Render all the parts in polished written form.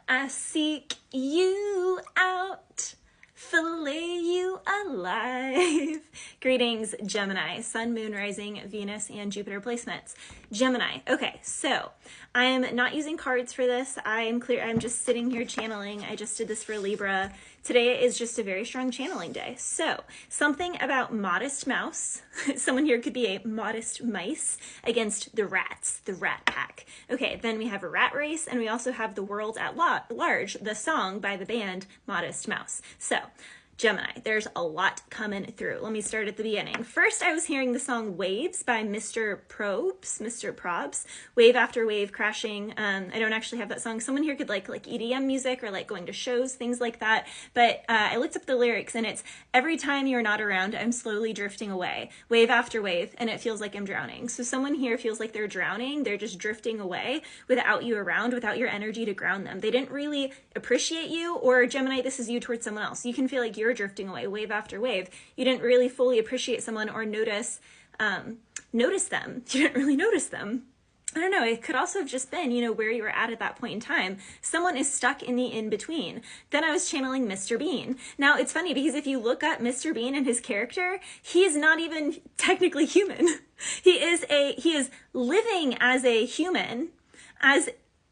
I seek you out, fillet you alive. Greetings, Gemini, Sun, Moon, Rising, Venus, and Jupiter placements. Gemini. Okay, so I am not using cards for this. I'm just sitting here channeling. I just did this for Libra. Today is just a very strong channeling day. So something about modest mouse. Someone here could be a modest mice against the rats, the rat pack. Okay, then we have a rat race, and we also have the world at large, the song by the band Modest Mouse. So Gemini, there's a lot coming through. Let me start at the beginning. First, I was hearing the song Waves by Mr. Probs, wave after wave crashing. I don't actually have that song. Someone here could like EDM music or like going to shows, things like that. But I looked up the lyrics and it's every time you're not around, I'm slowly drifting away, wave after wave, and it feels like I'm drowning. So someone here feels like they're drowning. They're just drifting away without you around, without your energy to ground them. They didn't really appreciate you, or Gemini, this is you towards someone else. You can feel like you're drifting away, wave after wave. You didn't really fully appreciate someone or notice them. You didn't really notice them. I don't know, it could also have just been, where you were at that point in time. Someone is stuck in the in-between. Then I was channeling Mr. Bean. Now, it's funny because if you look up Mr. Bean and his character, he's not even technically human. He is living as a human, as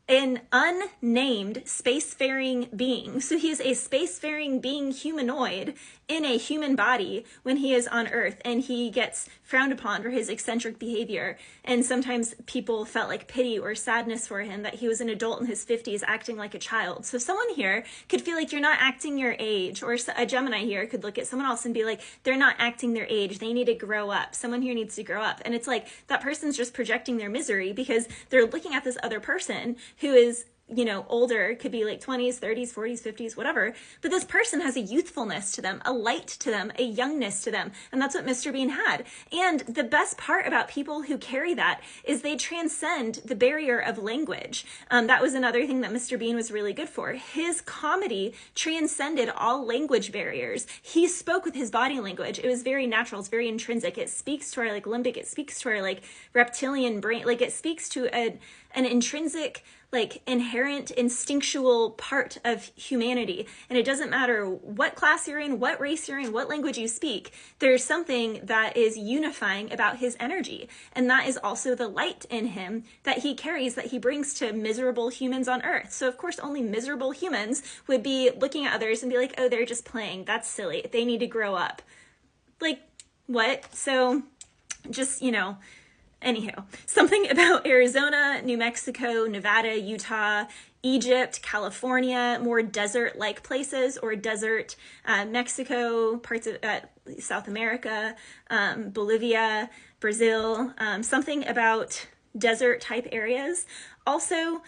an unnamed spacefaring being. So he is a spacefaring being humanoid in a human body when he is on Earth, and he gets frowned upon for his eccentric behavior. And sometimes people felt like pity or sadness for him that he was an adult in his 50s acting like a child. So someone here could feel like you're not acting your age, or a Gemini here could look at someone else and be like, they're not acting their age. They need to grow up. Someone here needs to grow up. And it's like that person's just projecting their misery because they're looking at this other person who is older, could be like 20s, 30s, 40s, 50s, whatever. But this person has a youthfulness to them, a light to them, a youngness to them. And that's what Mr. Bean had. And the best part about people who carry that is they transcend the barrier of language. That was another thing that Mr. Bean was really good for. His comedy transcended all language barriers. He spoke with his body language. It was very natural. It's very intrinsic. It speaks to our limbic. It speaks to our reptilian brain. It speaks to an intrinsic, inherent instinctual part of humanity. And it doesn't matter what class you're in, what race you're in, what language you speak, there's something that is unifying about his energy. And that is also the light in him that he carries, that he brings to miserable humans on Earth. So of course, only miserable humans would be looking at others and be like, oh, they're just playing. That's silly. They need to grow up. What? So just, anywho, something about Arizona, New Mexico, Nevada, Utah, Egypt, California, more desert-like places, or desert Mexico, parts of South America, Bolivia, Brazil, something about desert-type areas. Also,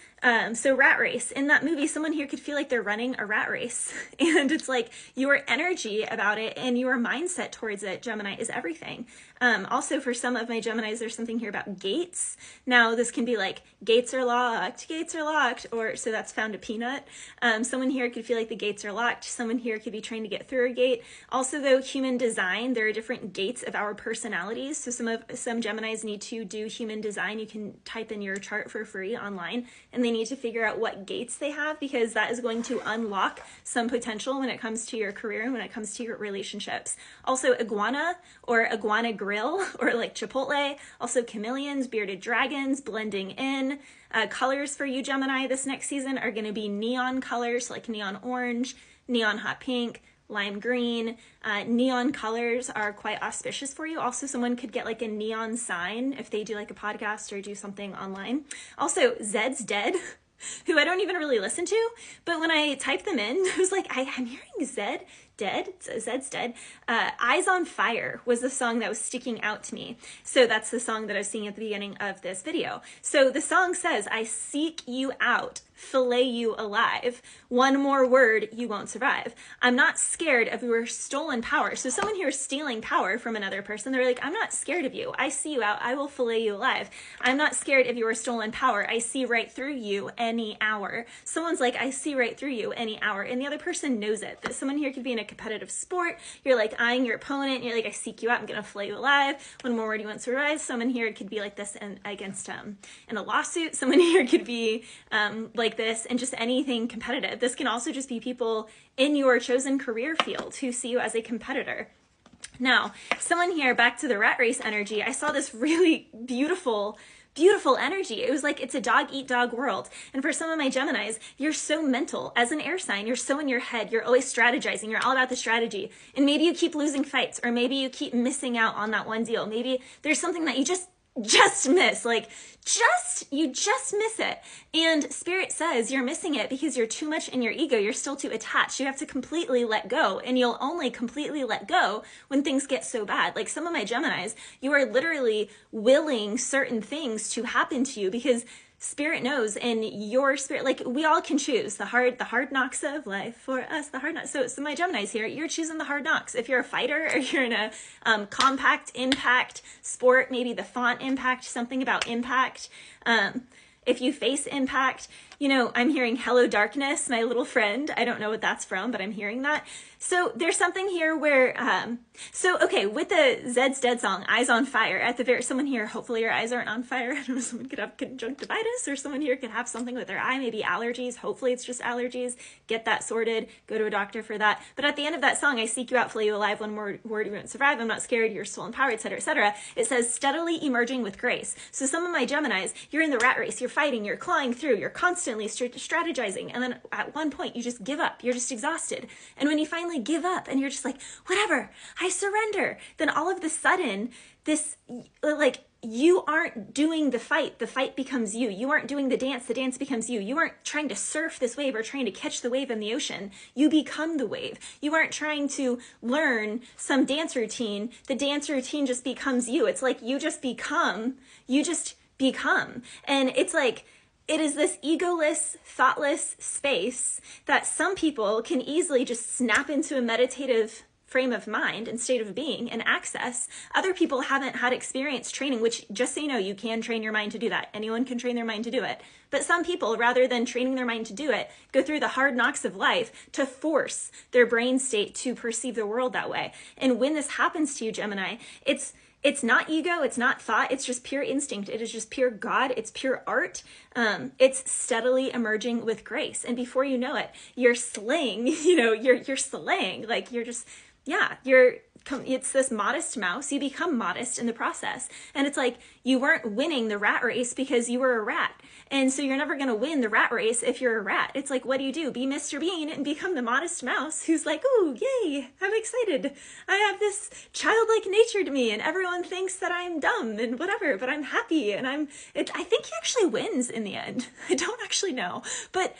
so rat race. In that movie, someone here could feel like they're running a rat race. And it's like your energy about it and your mindset towards it, Gemini, is everything. Also, for some of my Geminis, there's something here about gates. Now, this can be like, gates are locked, or so that's found a peanut. Someone here could feel like the gates are locked. Someone here could be trying to get through a gate. Also, though, human design, there are different gates of our personalities. So some Geminis need to do human design. You can type in your chart for free online, and they need to figure out what gates they have, because that is going to unlock some potential when it comes to your career and when it comes to your relationships. Also, iguana or iguana grill, or like Chipotle. Also, chameleons, bearded dragons, blending in. Colors for you, Gemini, this next season are going to be neon colors, like neon orange, neon hot pink, lime green. Neon colors are quite auspicious for you. Also, someone could get like a neon sign if they do like a podcast or do something online. Also, Zed's Dead, who I don't even really listen to, but when I typed them in, I was like, I'm hearing Zed Dead, so Zed's Dead. Eyes on Fire was the song that was sticking out to me. So that's the song that I was seeing at the beginning of this video. So the song says, I seek you out, fillet you alive. One more word, you won't survive. I'm not scared of your stolen power. So someone here is stealing power from another person. They're like, I'm not scared of you. I see you out. I will fillet you alive. I'm not scared of your stolen power. I see right through you any hour. Someone's like, I see right through you any hour. And the other person knows it. That someone here could be in a competitive sport. You're like eyeing your opponent. You're like, I seek you out. I'm going to flay you alive. One more word you want to survive. Someone here could be like this and against in a lawsuit. Someone here could be like this, and just anything competitive. This can also just be people in your chosen career field who see you as a competitor. Now, someone here, back to the rat race energy, I saw this really beautiful energy. It was like, it's a dog eat dog world. And for some of my Geminis, you're so mental. As an air sign, you're so in your head. You're always strategizing. You're all about the strategy. And maybe you keep losing fights, or maybe you keep missing out on that one deal. Maybe there's something that you just miss, like you just miss it. And Spirit says you're missing it because you're too much in your ego. You're still too attached. You have to completely let go, and you'll only completely let go when things get so bad. Like some of my Geminis, you are literally willing certain things to happen to you because Spirit knows, and your spirit, like we all can choose the hard knocks of life for us, the hard knocks. So my Geminis here, you're choosing the hard knocks. If you're a fighter, or you're in a compact impact sport, maybe the font impact, something about impact. If you face impact, you know, I'm hearing Hello Darkness, my little friend. I don't know what that's from, but I'm hearing that. So there's something here where, okay, with the Zed's Dead song, Eyes on Fire, at the very, someone here, hopefully your eyes aren't on fire. I don't know, someone could have conjunctivitis, or someone here could have something with their eye, maybe allergies. Hopefully it's just allergies. Get that sorted, go to a doctor for that. But at the end of that song, I seek you out, flay you alive, one more word you won't survive, I'm not scared, you're soul empowered, etc., etc. It says steadily emerging with grace. So some of my Geminis, you're in the rat race, you're fighting, you're clawing through, you're constantly strategizing, and then at one point you just give up, you're just exhausted. And when you finally give up and you're just like, whatever, I surrender, then all of a sudden this, like, you aren't doing the fight becomes you. You aren't doing the dance becomes you. You aren't trying to surf this wave or trying to catch the wave in the ocean. You become the wave. You aren't trying to learn some dance routine. The dance routine just becomes you. It's like you just become. And it's like, it is this egoless, thoughtless space that some people can easily just snap into a meditative frame of mind and state of being and access. Other people haven't had experience training, which, just so you know, you can train your mind to do that. Anyone can train their mind to do it. But some people, rather than training their mind to do it, go through the hard knocks of life to force their brain state to perceive the world that way. And when this happens to you, Gemini, it's not ego, it's not thought, it's just pure instinct. It is just pure God, it's pure art. It's steadily emerging with grace. And before you know it, you're slaying, you're slaying, like you're just, it's this modest mouse. You become modest in the process. And it's like, you weren't winning the rat race because you were a rat. And so you're never going to win the rat race if you're a rat. It's like, what do? Be Mr. Bean and become the modest mouse who's like, ooh, yay, I'm excited. I have this childlike nature to me, and everyone thinks that I'm dumb and whatever, but I'm happy. And I think he actually wins in the end. I don't actually know. But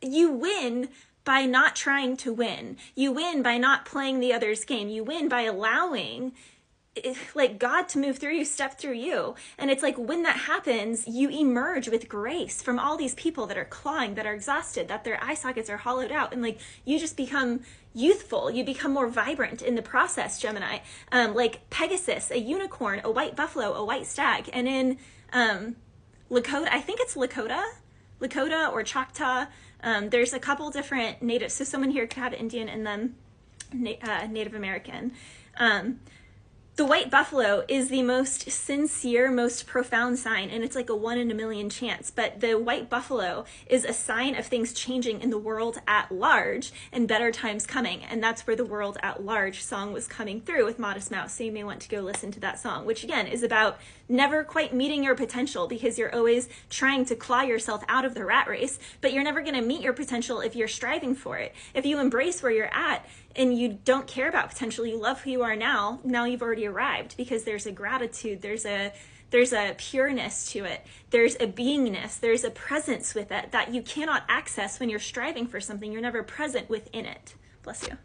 you win by not trying to win. You win by not playing the other's game. You win by allowing like God to move through you, step through you. And it's like, when that happens, you emerge with grace from all these people that are clawing, that are exhausted, that their eye sockets are hollowed out. And like, you just become youthful. You become more vibrant in the process, Gemini. Like Pegasus, a unicorn, a white buffalo, a white stag. And in Lakota, I think it's Lakota or Choctaw. There's a couple different natives. So someone here could have Indian and then Native American. The white buffalo is the most sincere, most profound sign, and it's like a 1 in a million chance. But the white buffalo is a sign of things changing in the world at large and better times coming. And that's where the World at Large song was coming through with Modest Mouse. So you may want to go listen to that song, which again is about never quite meeting your potential, because you're always trying to claw yourself out of the rat race, but you're never going to meet your potential if you're striving for it. If you embrace where you're at and you don't care about potential, you love who you are now you've already arrived, because there's a gratitude, there's a pureness to it, there's a beingness, there's a presence with it that you cannot access when you're striving for something. You're never present within it. Bless you.